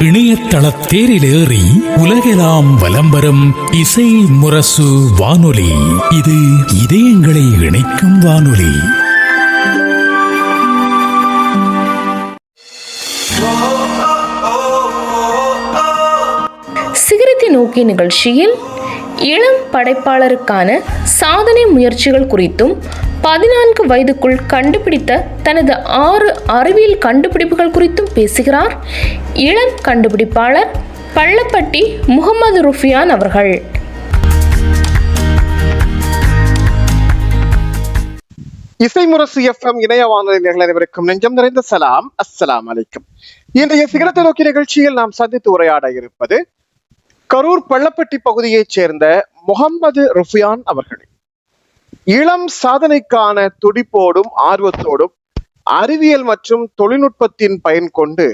இணையதள தேரிலேறி உலகெல்லாம் வலம் வரும் இசை முரசு வானொலி. இது இதயங்களை இணைக்கும் வானொலி. சிகரத்தை நோக்கி நிகழ்ச்சியில் இளம் படைப்பாளருக்கான சாதனை முயற்சிகள் குறித்தும் 14 வயதுக்குள் கண்டுபிடித்த தனது 6 அறிவியல் கண்டுபிடிப்புகள் குறித்தும் பேசுகிறார் இளம் கண்டுபிடிப்பாளர் பள்ளப்பட்டி முகமது ருஃபியான் அவர்கள். இசைமுரசு எஃப்எம் இணைய வானொலி நேயர்கள் அனைவருக்கும் நெஞ்சம் நிறைந்த சலாம். அஸ்ஸலாமு அலைக்கும். இன்றைய சிகரத்தை நோக்கி நிகழ்ச்சியில் நாம் சந்தித்து உரையாட இருப்பது கரூர் பள்ளப்பட்டி பகுதியைச் சேர்ந்த முகமது ருஃபியான் அவர்கள். இளம் சாதனைக்கான துடிப்போடும் ஆர்வத்தோடும் அறிவியல் மற்றும் தொழில்நுட்பத்தின் பயன் கொண்டு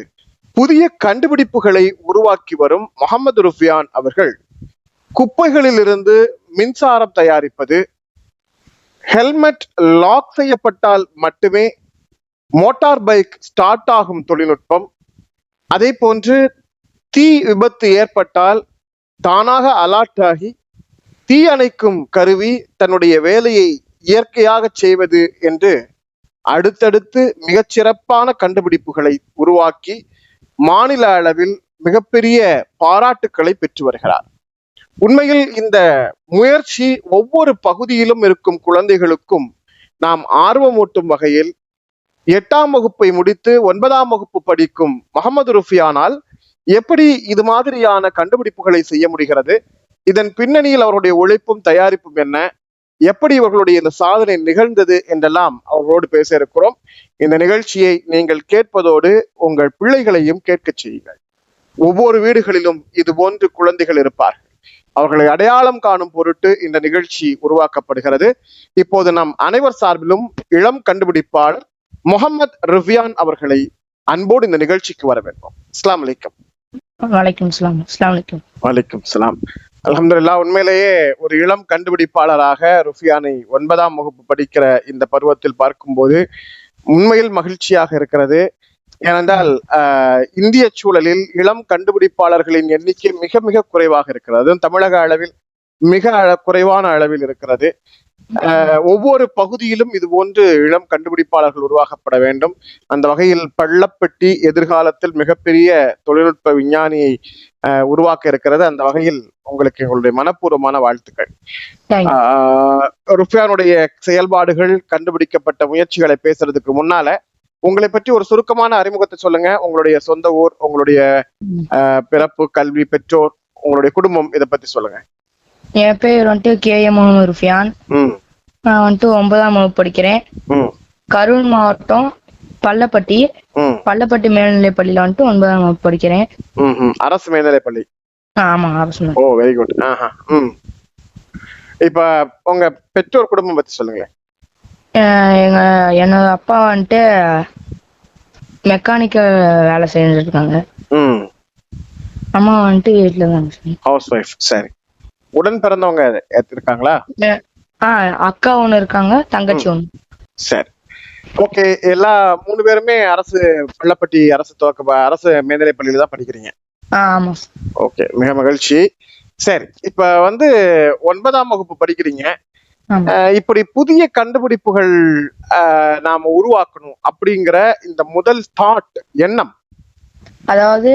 புதிய கண்டுபிடிப்புகளை உருவாக்கி வரும் முகமது ருஃபியான் அவர்கள் குப்பைகளிலிருந்து மின்சாரம் தயாரிப்பது, ஹெல்மெட் லாக் செய்யப்பட்டால் மட்டுமே மோட்டார் பைக் ஸ்டார்ட் ஆகும் தொழில்நுட்பம், அதே போன்று தீ விபத்து ஏற்பட்டால் தானாக அலர்ட் ஆகி தீ அணைக்கும் கருவி தன்னுடைய வேலையை இயற்கையாக செய்வது என்று அடுத்தடுத்து மிகச்சிறப்பான கண்டுபிடிப்புகளை உருவாக்கி மாநில அளவில் மிகப்பெரிய பாராட்டுக்களை பெற்று வருகிறார். உண்மையில் இந்த முயற்சி ஒவ்வொரு பகுதியிலும் இருக்கும் குழந்தைகளுக்கும் நாம் ஆர்வமூட்டும் வகையில் 8ஆம் வகுப்பை முடித்து 9ஆம் வகுப்பு படிக்கும் முகமது ருஃபியானால் எப்படி இது மாதிரியான கண்டுபிடிப்புகளை செய்ய முடிகிறது, இதன் பின்னணியில் அவருடைய உழைப்பும் தயாரிப்பும் என்ன, எப்படி இவர்களுடைய இந்த சாதனை நிகழ்ந்தது என்றெல்லாம் அவர்களோடு பேச இருக்கிறோம். இந்த நிகழ்ச்சியை நீங்கள் கேட்பதோடு உங்கள் பிள்ளைகளையும் கேட்க செய்யுங்கள். ஒவ்வொரு வீடுகளிலும் இது போன்று குழந்தைகள் இருப்பார்கள். அவர்களை அடையாளம் காணும் பொருட்டு இந்த நிகழ்ச்சி உருவாக்கப்படுகிறது. இப்போது நம் அனைவர் சார்பிலும் இளம் கண்டுபிடிப்பாளர் முகமது ருஃபியான் அவர்களை அன்போடு இந்த நிகழ்ச்சிக்கு வர வேண்டும். அஸ்ஸலாமு அலைக்கும். வலைக்கும் சலாம். அஸ்ஸலாமு அலைக்கும். வலைக்கும் சலாம். அல்ஹம்துலில்லாஹ். உண்மையிலேயே ஒரு இளம் கண்டுபிடிப்பாளராக ருஃபியானை 9ஆம் வகுப்பு படிக்கிற இந்த பருவத்தில் பார்க்கும்போது உண்மையில் மகிழ்ச்சியாக இருக்கிறது. ஏனென்றால் இந்திய சூழலில் இளம் கண்டுபிடிப்பாளர்களின் எண்ணிக்கை மிக மிக குறைவாக இருக்கிறது. அதுவும் தமிழக அளவில் மிக குறைவான அளவில் இருக்கிறது. ஒவ்வொரு பகுதியிலும் இது போன்று இளம் கண்டுபிடிப்பாளர்கள் உருவாக்கப்பட வேண்டும். அந்த வகையில் பள்ளப்பட்டி எதிர்காலத்தில் மிகப்பெரிய தொழில்நுட்ப விஞ்ஞானியை உருவாக்க இருக்கிறது. அந்த வகையில் உங்களுக்கு எங்களுடைய மனப்பூர்வமான வாழ்த்துக்கள். ருஃபியானுடைய செயல்பாடுகள், கண்டுபிடிக்கப்பட்ட முயற்சிகளை பேசுறதுக்கு முன்னால உங்களை பற்றி ஒரு சுருக்கமான அறிமுகத்தை சொல்லுங்க. உங்களுடைய சொந்த ஊர், உங்களுடைய பிறப்பு, கல்வி, பெற்றோர், உங்களுடைய குடும்பம், இதை பத்தி சொல்லுங்க. என் பேர் வந்துட்டு KM முகமது ருஃபியான். நான் வந்துட்டு 9ஆம் வகுப்பு படிக்கிறேன். கரூர் மாவட்டம் பள்ளப்பட்டி மேல்நிலைப்பள்ளியில வந்துட்டு 9ஆம் வகுப்பு படிக்கிறேன். அரசு மேல்நிலைப்பள்ளி? ஆமா, அரசு. ஓ, வெரி குட். இப்ப உங்க பெற்றோர் குடும்பம் பத்தி சொல்லுங்களேன். என்னோட அப்பா வந்துட்டு மெக்கானிக்கல் வேலை செஞ்சுட்டு இருக்காங்க. அம்மா வந்துட்டு வீட்டுல தான் ஹவுஸ் ஒய்ஃப். சரி. உடன் பிறந்தவங்க இருக்காங்களா? அக்கா ஒண்ணு இருக்காங்க, தங்கச்சி ஒண்ணு. சரி, ஓகே. எல்லா 3 பேருமே அரசு பள்ளப்பட்டி அரசு மேல்நிலைப்பள்ளியில தான் படிக்கிறீங்க? ஆமா. ஓகே, மிக மகிழ்ச்சி. சரி, இப்ப 9ஆம் வகுப்பு படிக்கிறீங்க. இப்படி புதிய கண்டுபிடிப்புகள் நாம உருவாக்கணும் அப்படிங்கிற இந்த முதல் தாட், எண்ணம், அதாவது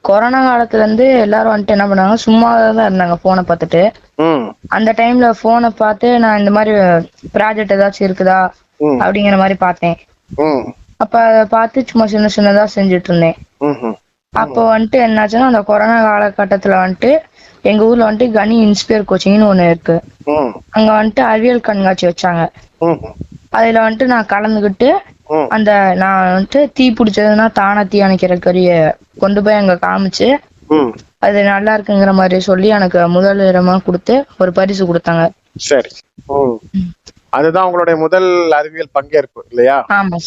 கொரோனா காலத்துல இருந்து எல்லாரும் வந்துட்டு என்ன பண்ணாங்க, சும்மாதான் இருந்தாங்க போனை பார்த்துட்டு. அந்த டைம்ல போனை பார்த்து நான் இந்த மாதிரி ப்ராஜெக்ட் ஏதாச்சும் இருக்குதா அப்படிங்கிற மாதிரி பார்த்தேன். அப்ப அதை பார்த்து சும்மா சின்ன சின்னதா செஞ்சுட்டு இருந்தேன். அப்போ வந்துட்டு என்னாச்சுன்னா, அந்த கொரோனா காலகட்டத்துல வந்துட்டு எங்க ஊர்ல வந்துட்டு கனி இன்ஸ்பயர் கோச்சிங்னு ஒண்ணு இருக்கு. அங்க வந்துட்டு அறிவியல் கண்காட்சி வச்சாங்க. அதுல வந்துட்டு நான் கலந்துகிட்டு நான் வந்துட்டு தீ பிடிச்சதுன்னா தானா தீ அணைக்கிற கறிய கொண்டு போய் அங்க காமிச்சு அது நல்லா இருக்குங்கிற மாதிரி சொல்லி எனக்கு முதல் இடமா கொடுத்து ஒரு பரிசு கொடுத்தாங்க. சரி, அதுதான் உங்களுடைய முதல் அறிவியல் பங்கேற்பு இல்லையா? ஆமா.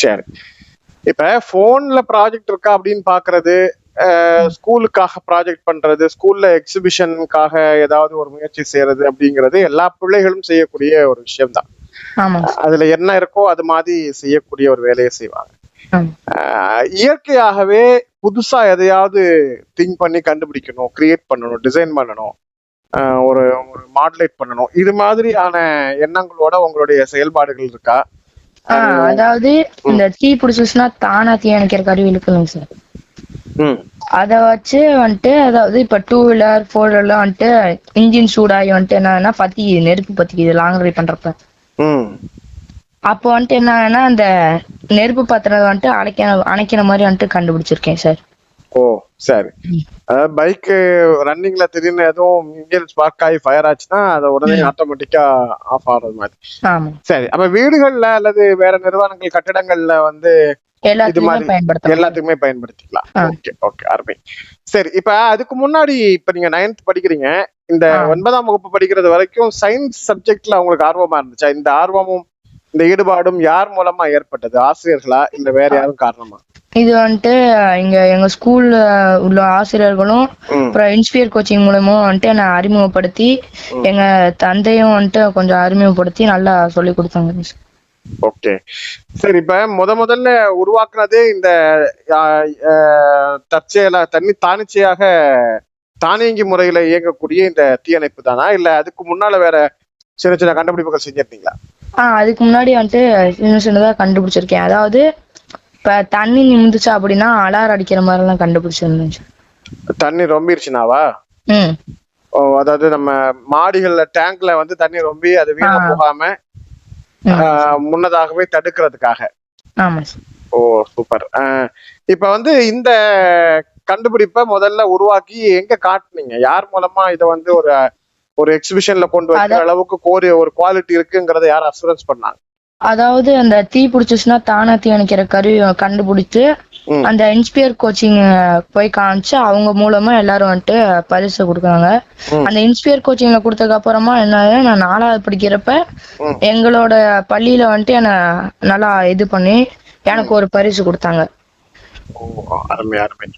சரி, இப்ப போன்ல ப்ராஜெக்ட் இருக்கா அப்படின்னு பாக்குறது, ஸ்கூலுக்காக ப்ராஜெக்ட் பண்றது, ஸ்கூல்ல எக்ஸிபிஷனுக்காக ஏதாவது ஒரு முயற்சி செய்யறது அப்படிங்கிறது எல்லா பிள்ளைகளும் செய்யக்கூடிய ஒரு விஷயம்தான். அதுல என்ன இருக்கோ அது மாதிரி செய்யக்கூடிய ஒரு வேலையை செய்வாங்க. இயற்கையாகவே புதுசா எதையாவது திங்க் பண்ணி கண்டுபிடிக்கணும், கிரியேட் பண்ணணும், டிசைன் பண்ணணும், ஒரு ஒரு மாடுலேட் பண்ணணும், இது மாதிரியான எண்ணங்களோட உங்களுடைய செயல்பாடுகள் இருக்கா? அதாவது இந்த தீ பிடிச்சிச்சுன்னா தானா தீ அணைக்கிற கருவி இருக்குல்லைங்க சார், அத வச்சு வந்துட்டு அதாவது இப்ப 2 வீலர் 4 வீலர்லாம் வந்துட்டு இன்ஜின் சூடாகி வந்துட்டு என்னன்னா நெருப்பு பத்திக்குது லாங் ட்ரைவ் பண்றப்ப. அப்போ வந்துட்டு என்னன்னா அந்த நெருப்பு பத்திரத வந்துட்டு அணைக்கிற மாதிரி வந்துட்டு கண்டுபிடிச்சிருக்கேன் சார். ஓ சரி. அதாவது பைக் ரன்னிங்ல திடீர்னு எதுவும் இன்ஜின் ஸ்பார்க் ஆகி ஃபயர் ஆச்சுன்னா அதை உடனே ஆட்டோமேட்டிக்கா ஆஃப் ஆகுறது மாதிரி. சரி, அப்ப வீடுகள்ல அல்லது வேற நிறுவனங்கள் கட்டிடங்கள்ல வந்து இது மாதிரி எல்லாத்துக்குமே பயன்படுத்திக்கலாம். ஓகே ஓகே, அருமை. சரி, இப்ப அதுக்கு முன்னாடி இப்ப நீங்க 9th படிக்கிறீங்க, இந்த 9ஆம் வகுப்பு படிக்கிறது வரைக்கும் சயின்ஸ் சப்ஜெக்ட்ல உங்களுக்கு ஆர்வமா இருந்துச்சா? இந்த ஆர்வமும் இந்த ஈடுபாடும் யார் மூலமா ஏற்பட்டது? ஆசிரியர்களா இல்ல வேற யாரும் காரணமா? இது வந்துட்டு எங்க ஸ்கூல்ல உள்ள ஆசிரியர்களும் அப்புறம் இன்ஸ்பியர் கோச்சிங் மூலமும் வந்துட்டு என்னை அறிமுகப்படுத்தி எங்க தந்தையும் வந்துட்டு கொஞ்சம் அறிமுகப்படுத்தி நல்லா சொல்லி கொடுத்தாங்க. ஓகே சரி, இப்ப முதல்ல உருவாக்குனதே இந்த தற்செயலா தானிச்சையாக தானியங்கி முறையில இயங்கக்கூடிய இந்த தீயணைப்பு தானா, இல்ல அதுக்கு முன்னால வேற சின்ன சின்ன கண்டுபிடிப்புகள் செஞ்சிருந்தீங்களா? அதுக்கு முன்னாடி வந்துட்டு சின்ன சின்னதா கண்டுபிடிச்சிருக்கேன். அதாவது இப்ப தண்ணி நிமிந்துச்சா அப்படின்னா அலாரம் அடிக்கிற மாதிரி எல்லாம் கண்டுபிடிச்சிருந்துச்சு. தண்ணி ரொம்பிருச்சுனாவா? ஓ, அதாவது நம்ம மாடிகள்ல டேங்க்ல வந்து தண்ணி ரொம்பி அது வீணா போகாம முன்னதாகவே தடுக்கிறதுக்காக. ஓ சூப்பர். இப்ப வந்து இந்த கண்டுபிடிப்பை முதல்ல உருவாக்கி எங்க காட்டுனீங்க? யார் மூலமா இத வந்து ஒரு எக்ஸிபிஷன்ல கொண்டு வைக்கிற அளவுக்கு ஒரு குவாலிட்டி இருக்குங்கறத யார் அசூரன்ஸ் பண்ணாங்க? அதாவது அந்த தீ பிடிச்சிச்சுன்னா தானா தீ அணைக்கிற கருவி கண்டுபிடிச்சு அந்த இன்ஸ்பியர் கோச்சிங் போய் காமிச்சு அவங்க மூலமா எல்லாரும் வந்துட்டு பரிசு கொடுக்குறாங்க. அந்த இன்ஸ்பியர் கோச்சிங்ல கொடுத்ததுக்கு அப்புறமா என்ன, நான் 4வது படிக்கிறப்ப எங்களோட பள்ளியில வந்துட்டு என்ன நல்லா இது பண்ணி எனக்கு ஒரு பரிசு கொடுத்தாங்க. அருமை அருமை.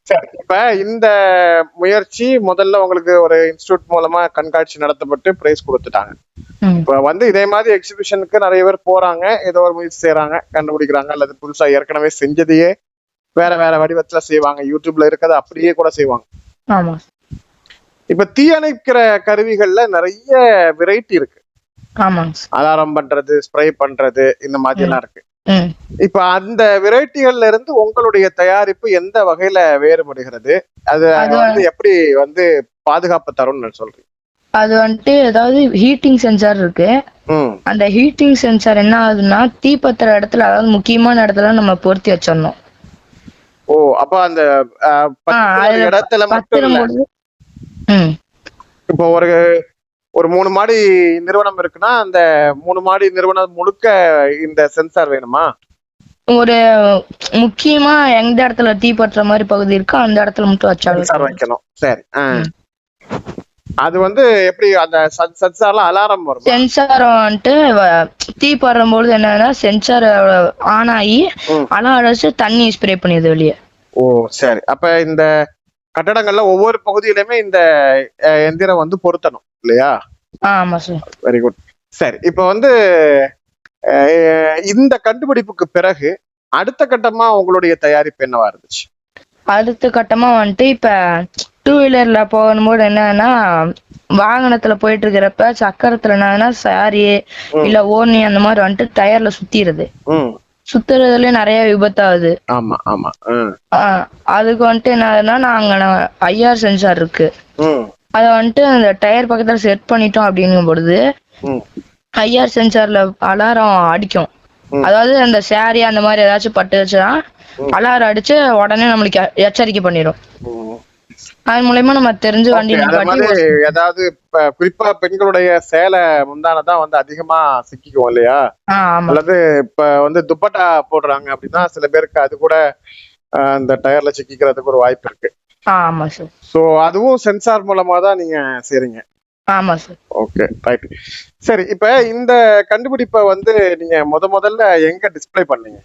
சரி, இப்ப இந்த முயற்சி முதல்ல உங்களுக்கு ஒரு இன்ஸ்டிடியூட் மூலமா கண்காட்சி நடத்தப்பட்டு பிரைஸ் கொடுத்துட்டாங்க. இப்ப வந்து இதே மாதிரி எக்ஸிபிஷனுக்கு நிறைய பேர் போறாங்க, ஏதோ ஒரு முயற்சி செய்யறாங்க, கண்டுபிடிக்கிறாங்க, அல்லது புதுசா ஏற்கனவே செஞ்சதையே வேற வேற வடிவத்துல செய்வாங்க, யூடியூப்ல இருக்கிறத அப்படியே கூட செய்வாங்க. இப்ப தீயணைக்கிற கருவிகள்ல நிறைய வெரைட்டி இருக்கு. அலாரம் பண்றது, ஸ்ப்ரே பண்றது, இந்த மாதிரி எல்லாம் இருக்கு. இப்ப அந்த வெரைட்டிகள்ல இருந்து உங்களுடைய தயாரிப்பு எந்த வகையில வேறுபடுகிறது? அது வந்து எப்படி வந்து பாதுகாப்பு தரும்னு சொல்றீங்க? அது வந்துட்டு ஏதாவது ஹீட்டிங் சென்சார் இருக்கு. அந்த ஹீட்டிங் சென்சார் என்ன ஆகுதுன்னா தீப்பத்துற இடத்துல, அதாவது முக்கியமான இடத்துல நம்ம பொருத்தி வச்சிடணும். ஓ, அப்ப அந்த இடத்துல மட்டும் இல்ல, இப்போ ஒரு 3 மாடி நிறுவனம் இருக்குன்னா அந்த 3 மாடி நிறுவனம் முழுக்க இந்த சென்சார் வேணுமா? ஒரு முக்கியமா எந்த இடத்துல தீ பற்ற மாதிரி பகுதி இருக்கோ அந்த இடத்துல மட்டும் சென்சார் வைக்கணும். சரி, அது வந்து எப்படி அந்த சென்சார்ல அலாரம் வரும்? சென்சார் வந்துட்டு தீ படும்போது என்னன்னா சென்சார் ஆன் ஆகி அலாரம் அடிச்சு தண்ணி ஸ்ப்ரே பண்ணிடுது வெளியே. ஓ சரி, அப்ப இந்த கட்டடங்கள்ல ஒவ்வொரு பகுதியிலுமே இந்த எந்திரம் வந்து பொருத்தணும் இல்லையா? ஆமா சார். Very good. சரி, இப்ப வந்து இந்த கண்டுபிடிப்புக்கு பிறகு அடுத்த கட்டமா உங்களுடைய தயாரிப்பு என்னவா இருந்துச்சு? அடுத்த கட்டமா வந்துட்டு இப்ப 2 வீலர்ல போகும்போது என்னன்னா வாகனத்துல போயிட்டு இருக்கிறப்ப சக்கரத்துல என்னன்னா சாரி இல்ல ஓனி அந்த மாதிரி வந்துட்டு டயர்ல சுத்துறதுல நிறைய விபத்தாகுது. ஆமா ஆமா. அதுக்கு வந்துட்டு என்னன்னா நாங்க IR சென்சார் இருக்கு, அத வந்துட்டு அந்த டயர் பக்கத்துல செட் பண்ணிட்டோம் அப்படிங்கும் பொழுது IR சென்சார்ல அலாரம் அடிக்கும். அதாவது அந்த சாரி அந்த மாதிரி ஏதாச்சும் பட்டுச்சுன்னா அலாரம் அடிச்சு உடனே நம்மளுக்கு எச்சரிக்கை பண்ணிடும். அது மூலமா நம்ம தெரிஞ்சு வண்டி ஏதாவது குறிப்பா பெண்களுடைய சேலை முந்தானதான் வந்து அதிகமா சிக்கிக்கும் இல்லையா? அல்லது இப்ப வந்து துப்பட்டா போடுறாங்க அப்படின்னா சில பேருக்கு அது கூட அந்த டயர்ல சிக்கிக்கிறதுக்கு ஒரு வாய்ப்பு இருக்கு. ஆமா சார். சோ அதுவும் சென்சார் மூலமா தான் நீங்க செய்றீங்க? ஆமா சார். Okay right. சரி, இப்ப இந்த கண்டுபிடிப்பை வந்து நீங்க முதல்ல எங்க டிஸ்ப்ளே பண்ணீங்க?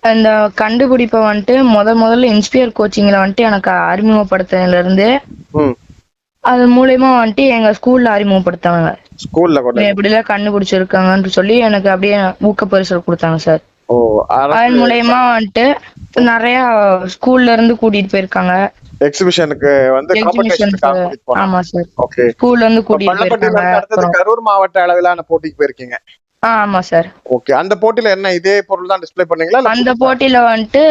அந்த கண்டுபிடிப்பை வந்துட்டு முதல்ல இன்ஸ்பியர் கோச்சிங்ல வந்துட்டு எனக்கு அறிமுகப்படுத்துறதுல இருந்து அது மூலயமா வந்துட்டு எங்க ஸ்கூல்ல அறிமுகப்படுத்தாங்க. ஸ்கூல்ல கூட இப்படி எல்லாம் கண்டுபிடிச்சிருக்காங்கன்னு சொல்லி எனக்கு அப்படியே ஊக்க பரிசு கொடுத்தாங்க சார். ஓ ஓ, அதன் அரசு மூலயமா வந்துட்டு நிறைய ஸ்கூல்ல இருந்து கூட்டிட்டு போயிருக்காங்க. எக்ஸிபிஷனுக்கு வந்து எக்ஸிபிஷனுக்கு. காம்படிஷனுக்காக கூட்டிட்டு போனாங்க. ஆமா சார். ஓகே. ஸ்கூல்ல இருந்து கூட்டிட்டு பள்ளப்பட்டியில போயிருக்காங்க. இருந்து அடுத்தது அப்புறம் கரூர் மாவட்ட அளவிலான போட்டிக்கு போயிருக்கீங்க. ஆமா சார். ஓகே. அந்த போட்டியில என்ன இதே பொருள் தான் டிஸ்ப்ளே பண்ணீங்களா இல்ல அந்த புதுசா? போட்டியில வந்துட்டு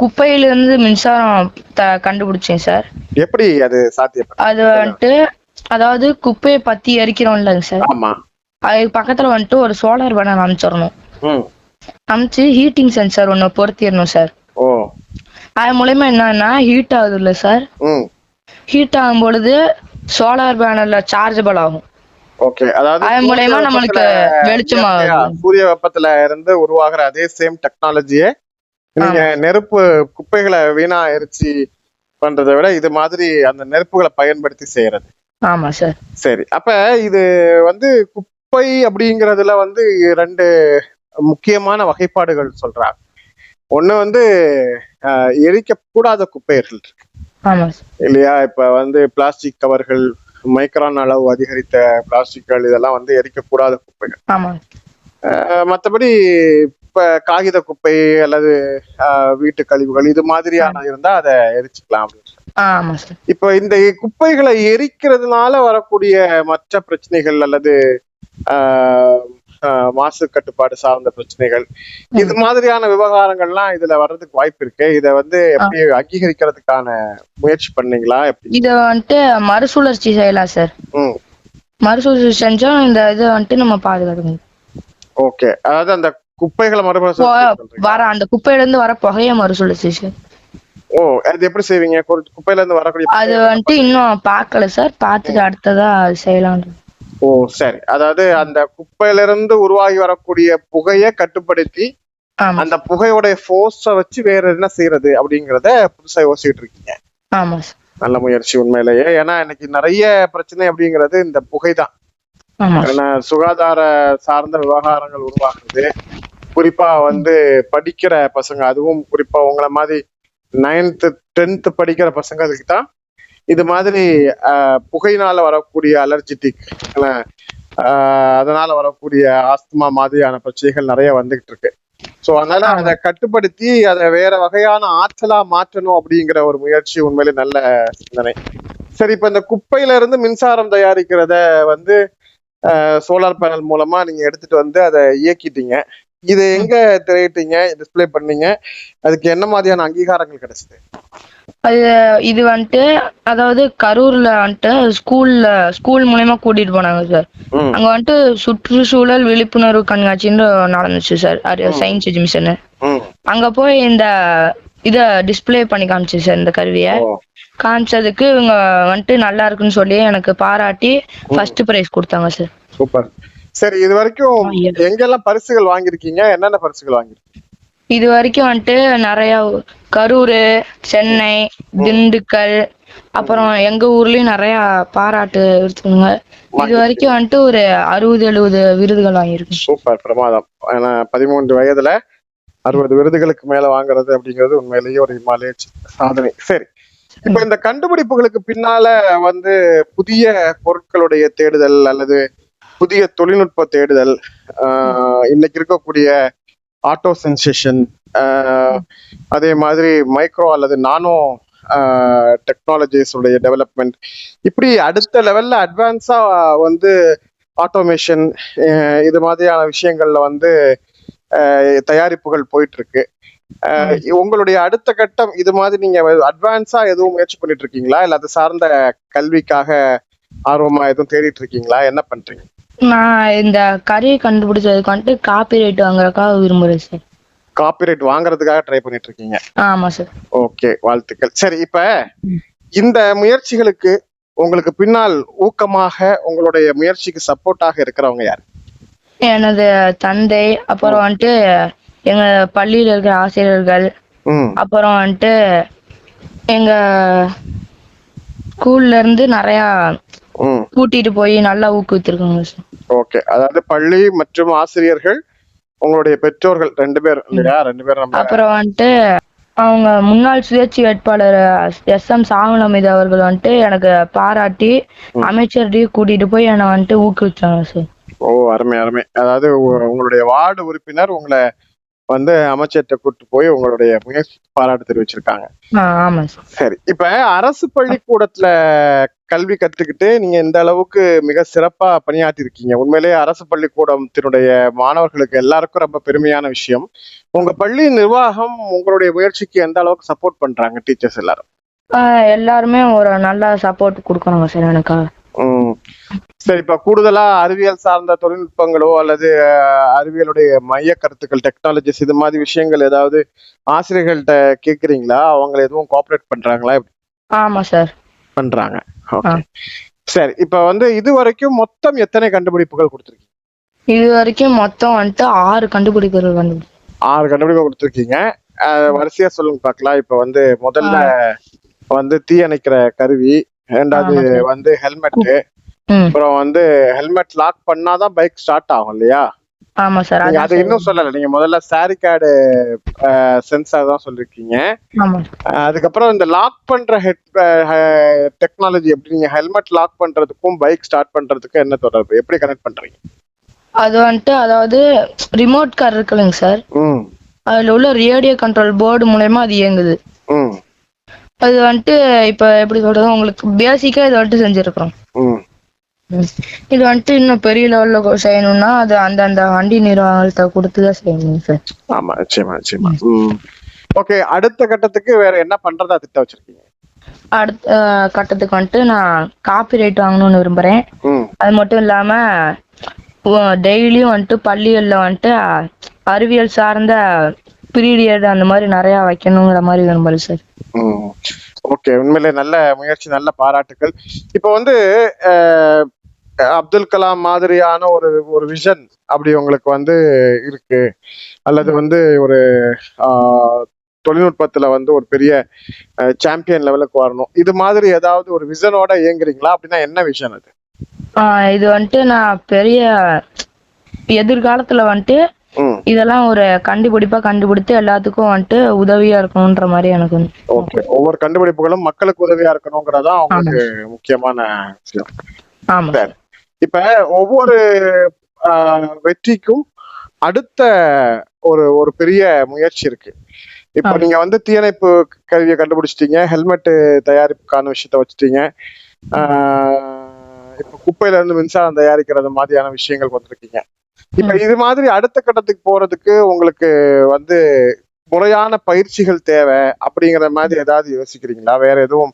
குப்பையில இருந்து மின்சாரம் கண்டுபிடிச்சேன் சார். எப்படி அது சாத்தியப்படும்? அது வந்துட்டு அதாவது குப்பையை பத்தி எரிக்கிறோம் இல்லைங்க சார், ஆமா. அது பக்கத்துல வந்துட்டு ஒரு சோலார் பேனல் அமைச்சிடணும். ம். அமைச்சு ஹீட்டிங் சென்சார் ஒண்ணு பொருத்திடணும் சார். ஓ. அது மூலயமா என்னன்னா ஹீட் ஆகுது இல்ல சார், ம். ஹீட் ஆகும் பொழுது சோலார் பேனல்ல சார்ஜபிள் ஆகும். ஓகே. அதாவது அது சூரிய மூலயமா வெப்பத்துல நம்மளுக்கு வெளிச்சம் இயற்கையா ஆகுது. சூரிய வெப்பத்துல இருந்து உருவாகிற அதே சேம் டெக்னாலஜியே நீங்க நெருப்பு குப்பைகளை வீணா எரிச்சு பண்றதை விட இது மாதிரி அந்த நெருப்புகளை பயன்படுத்தி செய்யறது. ஆமா சார். சரி. அப்ப இது வந்து குப்பை அப்படிங்கறதுல வந்து 2 முக்கியமான வகைப்பாடுகள் சொல்றாங்க. ஒண்ணு வந்து எரிக்கக்கூடாத குப்பைகள் இருக்கு ஆமா சார். இல்லையா? இப்ப வந்து பிளாஸ்டிக் கவர்கள், மைக்ரான் அளவு அதிகரித்த பிளாஸ்டிக்கள், இதெல்லாம் வந்து எரிக்கக்கூடாத குப்பைகள். ஆமா. மற்றபடி இப்ப காகித குப்பை அல்லது வீட்டு கழிவுகள் இது மாதிரியான இருந்தா அதை எரிச்சுக்கலாம் அப்படின்னு. ஆமா சார். இப்ப இந்த குப்பைகளை எரிக்கிறதுனால வரக்கூடிய மற்ற பிரச்சனைகள் அல்லது மாசு கட்டுப்பாடு சார்ந்த பிரச்சனைகள், இது மாதிரியான விவகாரங்கள்லாம் இதுல வர்றதுக்கு வாய்ப்பு இருக்கு. இத வந்து எப்படி அங்கீகரிக்கிறதுக்கான முயற்சி பண்ணீங்களா? எப்படி இத வந்துட்டு மறுசுழற்சி செய்யலாம் சார். மறுசுழற்சி செஞ்சா இந்த இது வந்துட்டு நம்ம பாதுகாக்கணும். ஓகே. அதாவது அந்த குப்பைகளை வர அந்த குப்பையில இருந்து வர புகைய மறுசுழற்சி சார். ஓ, அது எப்படி செய்வீங்க? குப்பையில இருந்து வரக்கூடிய அது வந்துட்டு இன்னும் பார்க்கல சார், பார்த்துட்டு அடுத்ததா செய்யலாம். ஓ சரி. அதாவது அந்த குப்பையில இருந்து உருவாகி வரக்கூடிய புகையை கட்டுப்படுத்தி அந்த புகையோட ஃபோர்ஸ வச்சு வேற என்ன செய்யறது அப்படிங்கறத புதுசா யோசிச்சுட்டு இருக்கீங்க. ஆமா சார். நல்ல முயற்சி உண்மையிலேயே. ஏன்னா இன்னைக்கு நிறைய பிரச்சனை அப்படிங்கிறது இந்த புகைதான். சுகாதார சார்ந்த விவகாரங்கள் உருவாகுது. குறிப்பா வந்து படிக்கிற பசங்க, அதுவும் குறிப்பா உங்களை மாதிரி 9th 10th படிக்கிற பசங்களுக்கு தான் இது மாதிரி புகையினால வரக்கூடிய அலர்ஜிட்டிக், அதனால வரக்கூடிய ஆஸ்துமா மாதிரியான பிரச்சனைகள் நிறைய வந்துகிட்டு இருக்கு. ஸோ அதனால அதை கட்டுப்படுத்தி அதை வேற வகையான ஆற்றலா மாற்றணும் அப்படிங்கிற ஒரு முயற்சி உண்மையிலே நல்ல சிந்தனை. சரி, இப்ப இந்த குப்பையில இருந்து மின்சாரம் தயாரிக்கிறத வந்து சோலார் பேனல் மூலமா நீங்க எடுத்துட்டு வந்து அதை இயக்கிட்டீங்க. இது எங்க திரையிட்டீங்க, டிஸ்பிளே பண்ணீங்க? அதுக்கு என்ன மாதிரியான அங்கீகாரங்கள் கிடைச்சது? இது வந்துட்டு அதாவது கரூர்ல வந்துட்டு ஸ்கூல் மூலமா கூட்டிட்டு போனாங்க சார். அங்க வந்துட்டு சுற்றுச்சூழல் விழிப்புணர்வு கண்காட்சின்னு நடந்துச்சு சார், சயின்ஸ் எக்ஸிபிஷன். அங்க போய் இந்த இத டிஸ்பிளே பண்ணி காமிச்சு சார். இந்த கருவியை காமிச்சதுக்கு இவங்க வந்துட்டு நல்லா இருக்குன்னு சொல்லி எனக்கு பாராட்டி ஃபர்ஸ்ட் பிரைஸ் கொடுத்தாங்க சார். சூப்பர். சரி, இது வரைக்கும் எங்கெல்லாம் பரிசுகள் வாங்கிருக்கீங்க? என்னென்ன பரிசுகள் வாங்கிருக்கீங்க? இது வரைக்கும் வந்துட்டு நிறைய கரூர், சென்னை, திண்டுக்கல், அப்புறம் எங்க ஊர்லயும் நிறைய பாராட்டு இருக்குங்க. இது வரைக்கும் வந்துட்டு ஒரு 60-70 விருதுகள் வாங்கியிருக்கேன். சூப்பர், பிரமாதம். ஏன்னா 13 வயதுல 60 விருதுகளுக்கு மேல வாங்குறது அப்படிங்கிறது உண்மையிலேயே ஒரு இமாலய சாதனை. சரி, இப்ப இந்த கண்டுபிடிப்புகளுக்கு பின்னால வந்து புதிய பொருட்களுடைய தேடுதல் அல்லது புதிய தொழில்நுட்ப தேடுதல், இன்னைக்கு இருக்கக்கூடிய ஆட்டோ சென்சேஷன், அதே மாதிரி மைக்ரோ அல்லது நானோ டெக்னாலஜிஸ் உடைய டெவலப்மெண்ட், இப்படி அடுத்த லெவல்ல அட்வான்ஸா வந்து ஆட்டோமேஷன், இது மாதிரியான விஷயங்கள்ல வந்து தயாரிப்புகள் போயிட்டு இருக்கு. உங்களுடைய அடுத்த கட்டம் இது மாதிரி நீங்க அட்வான்ஸா எதுவும் முயற்சி பண்ணிட்டு இருக்கீங்களா? இல்ல அது சார்ந்த கல்விக்காக ஆர்வமா எதுவும் தேடிட்டு இருக்கீங்களா? என்ன பண்றீங்க? நான் இந்த கருவியை கண்டுபிடிச்சதுக்கு வந்துட்டு காப்பிரைட் வாங்குறதுக்காக விரும்புறேன் சார். காப்பிரைட் வாங்குறதுக்காக ட்ரை பண்ணிட்டு இருக்கீங்க? ஆமா சார். ஓகே, வாழ்த்துக்கள். சரி, இப்ப இந்த முயற்சிகளுக்கு உங்களுக்கு பின்னால் ஊக்கமாக உங்களுடைய முயற்சிக்கு சப்போர்ட்டாக இருக்கிறவங்க யாரு? எனது தந்தை, அப்புறம் வந்துட்டு எங்க பள்ளியில இருக்கிற ஆசிரியர்கள், அப்புறம் வந்துட்டு எங்க ஸ்கூல்ல இருந்து நிறைய கூட்டிட்டு போய் நல்லா ஊக்குவித்திருக்காங்க சார். ஓகே, அதாவது பள்ளி மற்றும் ஆசிரியர்கள், உங்களுடைய பெற்றோர்கள் 2 பேர் இல்லையா? 2 பேரும். அப்புறம் வந்துட்டு அவங்க முன்னாள் சுயேட்சை வேட்பாளர் SM சாகுலமீது அவர்கள் வந்துட்டு எனக்கு பாராட்டி அமைச்சர்கிட்டயும் கூட்டிட்டு போய் என்னை வந்துட்டு ஊக்குவிச்சாங்க சார். ஓ, அருமை அருமை. அதாவது உங்களுடைய வார்டு உறுப்பினர் உங்களை வந்து அமைச்சர்கிட்ட கூட்டு போய் உங்களுடைய முயற்சி பாராட்டு தெரிவிச்சிருக்காங்க. ஆமா சார். சரி, இப்ப அரசு பள்ளிக்கூடத்துல கல்வி கத்துக்கிட்டு நீங்க இந்த அளவுக்கு மிக சிறப்பா பணியாற்றி இருக்கீங்க. உண்மையிலேயே அரசு பள்ளிக்கூடத்தினுடைய மாணவர்களுக்கு எல்லாருக்கும் ரொம்ப பெருமையான விஷயம். உங்க பள்ளி நிர்வாகம் உங்களுடைய முயற்சிக்கு எந்த அளவுக்கு சப்போர்ட் பண்றாங்க டீச்சர்ஸ் எல்லாரும்? எல்லாருமே ஒரு நல்ல சப்போர்ட் கொடுக்கறாங்க சார் எனக்காக. சரி, இப்ப கூடுதலா அறிவியல் சார்ந்த தொழில்நுட்பங்களோ அல்லது அறிவியலுடைய மைய கருத்துக்கள், டெக்னாலஜிஸ், இது மாதிரி விஷயங்கள் ஏதாவது ஆசிரியர்கள்ட்ட கேக்குறீங்களா? அவங்க எதுவும் கோஆபரேட் பண்றாங்களா? ஆமா சார், பண்றாங்க. ஓகே, சரி. இப்ப வந்து இது வரைக்கும் மொத்தம் எத்தனை கண்டுபிடிப்புகள் கொடுத்துருக்கீங்க? இது வரைக்கும் மொத்தம் வந்துட்டு 6 கண்டுபிடிப்புகள் வந்து 6 கண்டுபிடிப்பு கொடுத்துருக்கீங்க. வரிசையா சொல்லுங்க பார்க்கலாம். இப்ப வந்து முதல்ல வந்து தீ அணைக்கிற கருவி, ரெண்டாவது வந்து ஹெல்மெட், அப்புறம் வந்து ஹெல்மெட் லாக் பண்ணாதான் பைக் ஸ்டார்ட் ஆகும் இல்லையா? ஆமா சார். நீங்க அது இன்னும் சொல்லல. நீங்க முதல்ல சாரி கார்டு சென்சார் தான் சொல்லிருக்கீங்க. அதுக்கப்புறம் இந்த லாக் பண்ற டெக்னாலஜி எப்படி, நீங்க ஹெல்மெட் லாக் பண்றதுக்கும் பைக் ஸ்டார்ட் பண்றதுக்கும் என்ன தொடர்பு, எப்படி கனெக்ட் பண்றீங்க? அது வந்துட்டு அதாவது ரிமோட் கார் இருக்குல்லைங்க சார், அதுல உள்ள ரேடியோ கண்ட்ரோல் போர்டு மூலமா அது இயங்குது. அது வந்துட்டு இப்ப எப்படி சொல்றது, உங்களுக்கு பேசிக்கா இது வந்துட்டு செஞ்சிருக்கிறோம். இது வந்துட்டு இன்னும் பெரிய லெவல்ல செய்யணும்னா அது அந்தந்த வண்டி நிர்வாகத்தை கொடுத்துதான் செய்யணும் சார். ஆமா, நிச்சயமா நிச்சயமா. ஓகே, அடுத்த கட்டத்துக்கு வேற என்ன பண்றதா திட்டம் வச்சிருக்கீங்க? அடுத்த கட்டத்துக்கு வந்துட்டு நான் காப்பி ரைட் வாங்கணும்னு விரும்புறேன். அது மட்டும் இல்லாம டெய்லியும் வந்துட்டு பள்ளிகள்ல வந்துட்டு அறிவியல் சார்ந்த பீரியட் அந்த மாதிரி நிறைய வைக்கணுங்கிற மாதிரி விரும்புறேன் சார். ஓகே, உண்மையிலே நல்ல முயற்சி, நல்ல பாராட்டுகள். இப்ப வந்து அப்துல் கலாம் மாதிரியான ஒரு விஷன் அப்படி உங்களுக்கு வந்து இருக்கு, அல்லது வந்து ஒரு தொழில்நுட்பத்துல வந்து ஒரு பெரிய சாம்பியன் லெவலுக்கு வரணும், இது மாதிரி ஏதாவது ஒரு விஷனோட இயங்குறீங்களா? அப்படின்னா என்ன விஷன் அது? இது வந்துட்டு நான் பெரிய எதிர்காலத்துல வந்துட்டு இதெல்லாம் ஒரு கண்டுபிடிப்பா கண்டுபிடித்து எல்லாத்துக்கும் வந்துட்டு உதவியா இருக்கணும்ன்ற மாதிரி எனக்கு. ஓகே, ஒவ்வொரு கண்டுபிடிப்புகளும் மக்களுக்கு உதவியா இருக்கணும்ங்கறதா உங்களுக்கு முக்கியமான விஷயம். ஆமா. இப்ப ஒவ்வொரு வெற்றிக்கும் அடுத்த ஒரு பெரிய முயற்சி இருக்கு. இப்ப நீங்க வந்து தீயணைப்பு கருவியை கண்டுபிடிச்சிட்டீங்க, ஹெல்மெட் தயாரிப்புக்கான விஷயத்த வச்சுட்டீங்க, இப்ப குப்பையில இருந்து மின்சாரம் தயாரிக்கிறது மாதிரியான விஷயங்கள் கொடுத்துருக்கீங்க. இப்ப இது மாதிரி அடுத்த கட்டத்துக்கு போறதுக்கு உங்களுக்கு வந்து முறையான பயிற்சிகள் தேவை அப்படிங்கிற மாதிரி ஏதாவது யோசிக்கிறீங்களா? வேற எதுவும்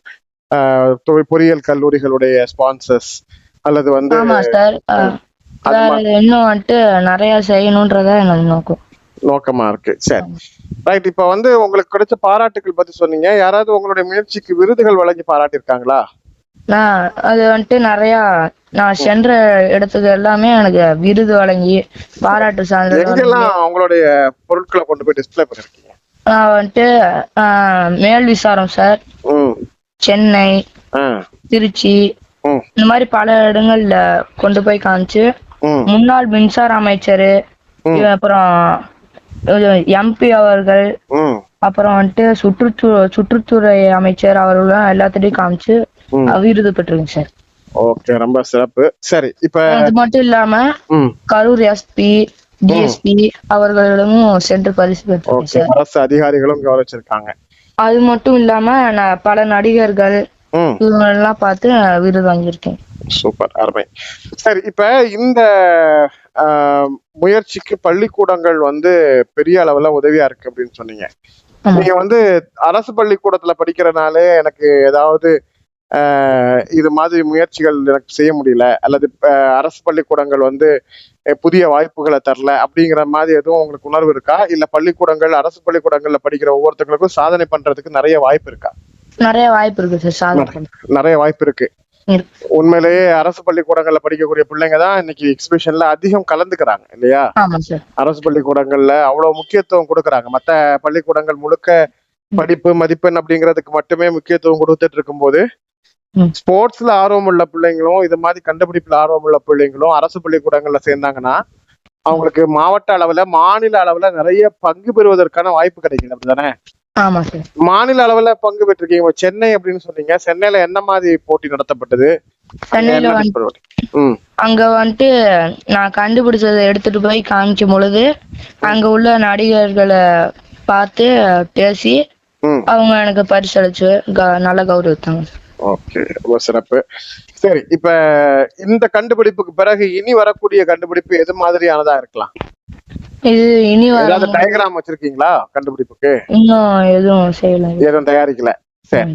பொறியியல் கல்லூரிகளுடைய ஸ்பான்சர்ஸ் அல்லது வந்து இன்னும் வந்துட்டு நிறைய செய்யணும்ன்றதா எனக்கு நோக்கமா இருக்கு. சரி, ரைட். இப்ப வந்து உங்களுக்கு கிடைச்ச பாராட்டுகள் பத்தி சொன்னீங்க. யாராவது உங்களுடைய முயற்சிக்கு விருதுகள் வழங்கி பாராட்டியிருக்காங்களா? அது வந்துட்டு நிறைய நான் சென்ற இடத்துக்கு எல்லாமே எனக்கு விருது வழங்கி பாராட்டு சான்றிதழ். எங்கெல்லாம் உங்களுடைய பொருட்களை கொண்டு போய் டிஸ்ப்ளே பண்ணிருக்கீங்க? நான் வந்துட்டு மேல் விசாரம் சார், சென்னை, திருச்சி, இந்த மாதிரி பல இடங்கள்ல கொண்டு போய் காமிச்சு முன்னாள் மின்சார அமைச்சர், அப்புறம் எம்பி அவர்கள், அப்புறம் வந்துட்டு சுற்றுச்சுறை அமைச்சர் அவர்கள் எல்லாத்திட்டையும் காமிச்சு விருது பெற்றிருக்கேன் சார். ஓகே, ரொம்ப சிறப்பு. சரி, இப்ப அது மட்டும் இல்லாம கரூர் எஸ்பி, டிஎஸ்பி அவர்களிடமும் சென்று பரிசு பெற்றிருக்கேன். அரசு அதிகாரிகளும் கௌரவிச்சிருக்காங்க. அது மட்டும் இல்லாம நான் பல நடிகர்கள் இவங்களெல்லாம் பார்த்து விருது வாங்கியிருக்கேன். சூப்பர், அருமை. சரி, இப்ப இந்த முயற்சிக்கு பள்ளிக்கூடங்கள் வந்து பெரிய அளவுல உதவியா இருக்கு அப்படின்னு சொன்னீங்க. நீங்க வந்து அரசு பள்ளிக்கூடத்துல படிக்கிறனாலே எனக்கு ஏதாவது இது மாதிரி முயற்சிகள் எனக்கு செய்ய முடியல, அல்லது அரசு பள்ளிக்கூடங்கள் வந்து புதிய வாய்ப்புகளை தரல அப்படிங்கிற மாதிரி எதுவும் உங்களுக்கு உணர்வு இருக்கா? இல்ல பள்ளிக்கூடங்கள், அரசு பள்ளிக்கூடங்கள்ல படிக்கிற ஒவ்வொருத்தங்களுக்கும் சாதனை பண்றதுக்கு நிறைய வாய்ப்பு இருக்கா? நிறைய வாய்ப்பு இருக்கு சார். நிறைய வாய்ப்பு இருக்கு. உண்மையிலேயே அரசு பள்ளிக்கூடங்கள்ல படிக்கக்கூடிய பிள்ளைங்க தான் இன்னைக்கு எக்ஸிபிஷன்ல அதிகம் கலந்துக்கிறாங்க இல்லையா? அரசு பள்ளிக்கூடங்கள்ல அவ்வளவு முக்கியத்துவம் கொடுக்கறாங்க. மத்த பள்ளிக்கூடங்கள் முழுக்க படிப்பு மதிப்பெண் அப்படிங்கிறதுக்கு மட்டுமே முக்கியத்துவம் கொடுத்துட்டு இருக்கும்போது ஸ்போர்ட்ஸ்ல ஆர்வம் உள்ள பிள்ளைங்களும் இது மாதிரி கண்டுபிடிப்புல ஆர்வம் உள்ள பிள்ளைங்களும் அரசு பள்ளிக்கூடங்கள்ல சேர்ந்தாங்கன்னா அவங்களுக்கு மாவட்ட அளவுல, மாநில அளவுல நிறைய பங்கு பெறுவதற்கான வாய்ப்பு கிடைக்குது. அப்படிதானே? ஆமா சார். மாநில அளவுல பங்கு பெற்றிருக்கீங்க. சென்னை அப்படின்னு சொன்னீங்க. சென்னையில என்ன மாதிரி போட்டி நடத்தப்பட்டது? சென்னையில என்ன வந்து discovery? ம் அங்க வந்துட்டு நான் கண்டுபிடிச்சதை எடுத்துட்டு போய் காமிக்கும் பொழுது அங்க உள்ள நடிகர்களை பார்த்து பேசி ம் அவங்க எனக்கு பரிசளிச்சு நல்ல கௌரவித்தாங்க. ஓகே, ரொம்ப சிறப்பு. சரி, இப்ப இந்த கண்டுபிடிப்புக்கு பிறகு இனி வரக்கூடிய கண்டுபிடிப்பு எது மாதிரியானதா இருக்கலாம்? இது இனி ஏதாவது வர டயக்ராம் வச்சிருக்கீங்களா கண்டுபிடிப்புக்கு? இன்னும் எதுவும் செய்யல. எதுவும் தயாரிக்கல. சரி,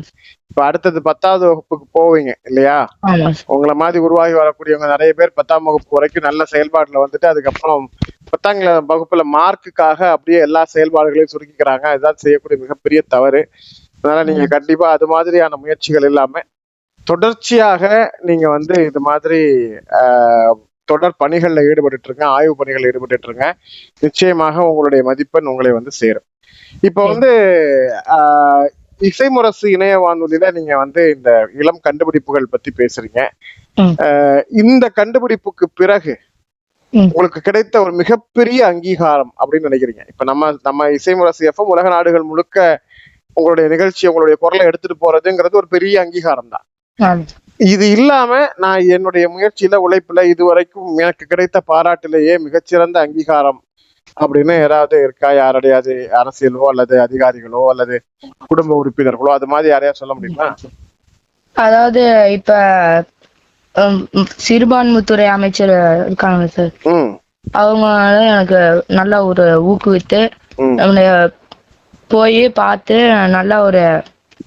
இப்ப அடுத்தது 10வது வகுப்புக்கு போவீங்க இல்லையா? ஆமா சார். உங்களை மாதிரி உருவாகி வரக்கூடியவங்க நிறைய பேர் 10ஆம் வகுப்பு வரைக்கும் நல்ல செயல்பாடுல வந்துட்டு அதுக்கப்புறம் 10ஆம் வகுப்புல மார்க்குக்காக அப்படியே எல்லா செயல்பாடுகளையும் சுருக்கிக்கிறாங்க. இதுதான் செய்யக்கூடிய மிகப்பெரிய தவறு. அதனால நீங்க கண்டிப்பா அது மாதிரியான முயற்சிகள் இல்லாம தொடர்ச்சியாக நீங்க வந்து இது மாதிரி தொடர் பணிகள்ல ஈடுபட்டு இருங்க, ஆய்வு பணிகள்ல ஈடுபட்டு இருங்க. நிச்சயமாக உங்களுடைய மதிப்பெண் உங்களை வந்து சேரும். இப்ப வந்து இசைமுரசு இணைய வானொலியில நீங்க வந்து இந்த இளம் கண்டுபிடிப்புகள் பத்தி பேசுறீங்க. இந்த கண்டுபிடிப்புக்கு பிறகு உங்களுக்கு கிடைத்த ஒரு மிகப்பெரிய அங்கீகாரம் அப்படின்னு நினைக்கிறீங்க? இப்ப நம்ம இசைமுரசு எஃப்எம் உலக நாடுகள் முழுக்க உங்களுடைய நிகழ்ச்சி, உங்களுடைய குரலை எடுத்துட்டு போறதுங்கிறது ஒரு பெரிய அங்கீகாரம் தான். இது இல்லாம நான் என்னுடைய முயற்சியில, உழைப்புல இதுவரைக்கும் எனக்கு கிடைத்த பாராட்டிலேயே மிகச்சிறந்த அங்கீகாரம் அப்படின்னு ஏதாவது இருக்கா? யாருடையாவது அரசியலோ அல்லது அதிகாரிகளோ அல்லது குடும்ப உறுப்பினர்களோ அது மாதிரி யாரையா சொல்ல முடியுமா? அதாவது இப்ப சிறுபான்மைத்துறை அமைச்சர் இருக்காங்க சார், அவங்க எனக்கு நல்லா ஒரு ஊக்குவித்து போய் பார்த்து நல்லா ஒரு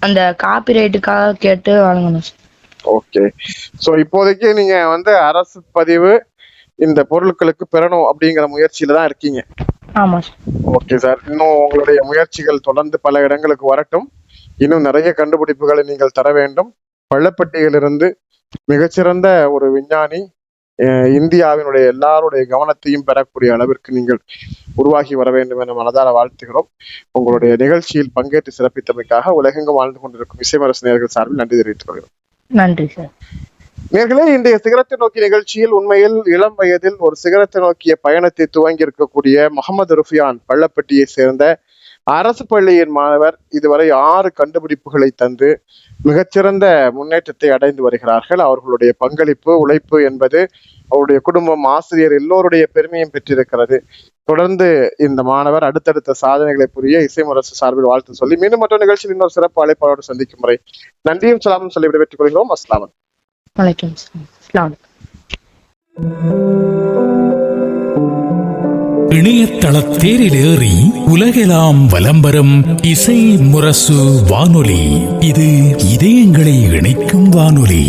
அந்த காப்பிரைட்டுக்காக கேட்டு வழங்கணும். ஓகே, சோ இப்போதைக்கு நீங்க வந்து அரசு பதிவு இந்த பொருட்களுக்கு பெறணும் அப்படிங்கிற முயற்சியில தான் இருக்கீங்க. ஆமா. ஓகே சார், இன்னும் உங்களுடைய முயற்சிகள் தொடர்ந்து பல இடங்களுக்கு வரட்டும். இன்னும் நிறைய கண்டுபிடிப்புகளை நீங்கள் தர வேண்டும். பள்ளப்பட்டியிலிருந்து மிகச்சிறந்த ஒரு விஞ்ஞானி, இந்தியாவினுடைய எல்லாருடைய கவனத்தையும் பெறக்கூடிய அளவிற்கு நீங்கள் உருவாகி வர வேண்டும் என மனதார வாழ்த்துகிறோம். உங்களுடைய நிகழ்ச்சியில் பங்கேற்று சிறப்பித்தமைக்காக உலகெங்கும் வாழ்ந்து கொண்டிருக்கும் இசைமுரசு நேயர்கள் சார்பில் நன்றி தெரிவித்துக் கொள்கிறோம். நன்றி சார். நேயர்களே, இன்றைய சிகரத்தை நோக்கி நிகழ்ச்சியில் உண்மையில் இளம் வயதில் ஒரு சிகரத்தை நோக்கிய பயணத்தை துவங்கி இருக்கக்கூடிய முகமது ருஃபியான் பள்ளப்பட்டியை சேர்ந்த அரசு பள்ளியின் மாணவர் இதுவரை 6 கண்டுபிடிப்புகளை தந்து மிகச்சிறந்த முன்னேற்றத்தை அடைந்து வருகிறார்கள். அவர்களுடைய பங்களிப்பு, உழைப்பு என்பது அவருடைய குடும்பம், ஆசிரியர் எல்லோருடைய பெருமையும் பெற்றிருக்கிறது. தொடர்ந்து இந்த மாணவர் அடுத்தடுத்த சாதனைகளை புரிய இசைமுரசு சார்பில் வாழ்த்து சொல்லி மீண்டும் மற்ற நிகழ்ச்சியில் இன்னொரு சிறப்பு அழைப்பாளரோடு சந்திக்கும் முறை நன்றியும் சலாமும் சொல்லி விடைபெற்றுக் கொள்கிறோம். அஸ்ஸலாமு அலைக்கும். இணையதள தேரிலேறி உலகெல்லாம் வலம் வரும் இசை முரசு வானொலி. இது இதயங்களை இணைக்கும் வானொலி.